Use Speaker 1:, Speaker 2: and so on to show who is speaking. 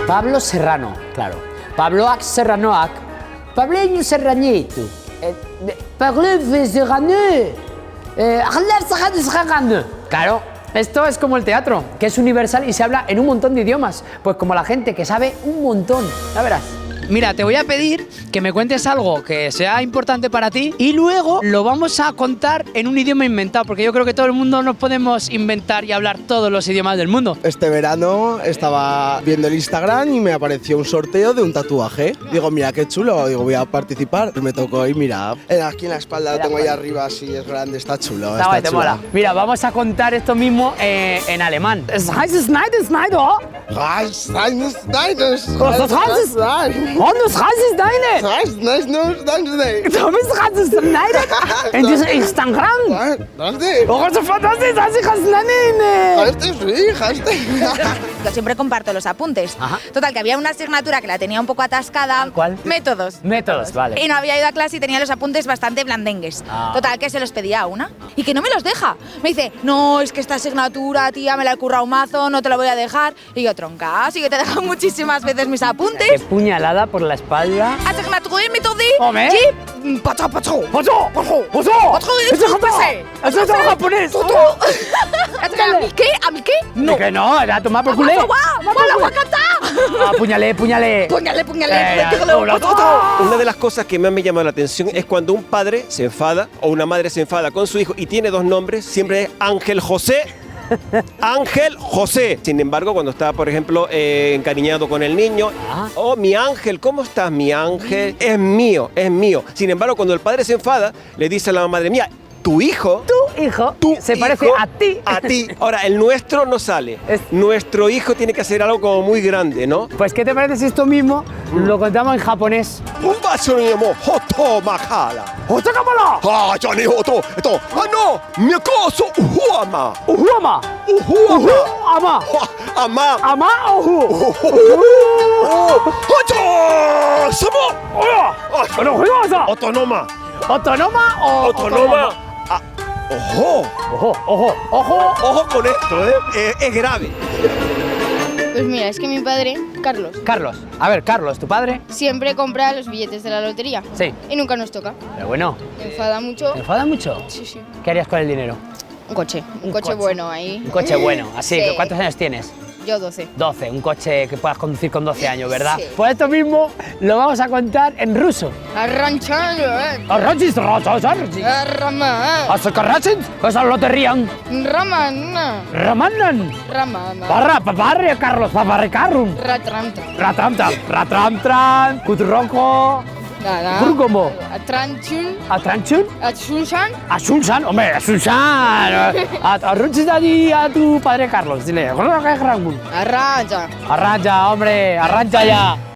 Speaker 1: Pablo Serrano, claro. Pabloak Serranoak. Pablo Serranito. Pablo Serrano. Claro, esto es como el teatro, que es universal y se habla en un montón de idiomas. Pues como la gente que sabe un montón, ya verás. Mira, te voy a pedir que me cuentes algo que sea importante para ti y luego lo vamos a contar en un idioma inventado, porque yo creo que todo el mundo nos podemos inventar y hablar todos los idiomas del mundo.
Speaker 2: Este verano estaba viendo el Instagram y me apareció un sorteo de un tatuaje. Digo, mira qué chulo, digo, voy a participar. Me tocó y mira, aquí en la espalda lo tengo ahí arriba, así es grande, está chulo.
Speaker 1: Está chulo. Mola. Mira, vamos a contar esto mismo en alemán. Und das Reis ist deine. Du bist Reis in Instagram. Oh, so fantástico, así
Speaker 3: Siempre comparto los apuntes.
Speaker 1: Ajá.
Speaker 3: Total, que había una asignatura que la tenía un poco atascada.
Speaker 1: ¿Cuál?
Speaker 3: Métodos.
Speaker 1: Métodos, vale.
Speaker 3: Y no había ido a clase y tenía los apuntes bastante blandengues. Total, que se los pedía a una y que no me los deja. Me dice, no, es que esta asignatura, tía, me la he currado mazo, no te la voy a dejar. Y yo, tronca, sí que te he dejado muchísimas veces mis apuntes.
Speaker 1: Qué puñalada por la espalda.
Speaker 3: Asignatura y méthode.
Speaker 1: Hombre.
Speaker 3: Sí. Pacho.
Speaker 1: Eso es japonés.
Speaker 3: ¿A mí qué?
Speaker 1: No. Que no, era tomar por culé. Puñalé.
Speaker 3: Puñale.
Speaker 4: Una de las cosas que más me llama la atención es cuando un padre se enfada o una madre se enfada con su hijo y tiene dos nombres, siempre es Ángel José. Ángel José. Sin embargo, cuando está, por ejemplo, encariñado con el niño, oh, mi ángel, ¿cómo estás, mi ángel? Es mío. Sin embargo, cuando el padre se enfada, le dice a la madre mía, tu hijo
Speaker 1: se parece a ti.
Speaker 4: A ti. Ahora, el nuestro no sale. Nuestro hijo tiene que hacer algo como muy grande, ¿no?
Speaker 1: Pues, ¿qué te parece si esto mismo lo contamos en japonés?
Speaker 4: Un vaso de hoto makala.
Speaker 1: ¡Otakamala!
Speaker 4: ¡Ah, ya ni hoto! Esto, ¡no! ¡Mi acoso! ¡Uhuama!
Speaker 1: ¡Uhuama!
Speaker 4: ¡Ama! ¡Ama!
Speaker 1: ¡Ama ohu!
Speaker 4: ¡Ocho! ¡Samo!
Speaker 1: ¡Hola!
Speaker 4: ¡Autónoma!
Speaker 1: ¿Autónoma o
Speaker 4: ¡Autónoma!
Speaker 1: ¡Ojo!
Speaker 4: Ojo con esto, ¿eh? Es grave.
Speaker 5: Pues mira, es que mi padre, Carlos,
Speaker 1: A ver, Carlos, ¿tu padre?
Speaker 5: siempre compra los billetes de la lotería.
Speaker 1: Sí.
Speaker 5: Y nunca nos toca.
Speaker 1: Pero bueno,
Speaker 5: Me enfada mucho.
Speaker 1: ¿te enfada mucho?
Speaker 5: Sí.
Speaker 1: ¿Qué harías con el dinero?
Speaker 5: Un coche bueno ahí.
Speaker 1: Un coche bueno, así.
Speaker 5: Sí.
Speaker 1: ¿Cuántos años tienes?
Speaker 5: Yo 12.
Speaker 1: 12, un coche que puedas conducir con 12 años, ¿verdad?
Speaker 5: Sí.
Speaker 1: Pues esto mismo lo vamos a contar en ruso.
Speaker 5: Arranchando,
Speaker 1: Arranchis,
Speaker 5: Rama.
Speaker 1: Asakarachins, pues a loterían.
Speaker 5: Ramana.
Speaker 1: Ramanan.
Speaker 5: Ramana.
Speaker 1: Paparre, Carlos, paparre, Carrum.
Speaker 5: Ratramta.
Speaker 1: Ratram, Kutronco. Kurgomo.
Speaker 5: Atranchun.
Speaker 1: Atranchun.
Speaker 5: Atsunshan.
Speaker 1: Asunsan, hombre, Asunsan. Arranchis allí a tu padre Carlos, dile.
Speaker 5: Arrancha.
Speaker 1: Arrancha, hombre, arrancha ya.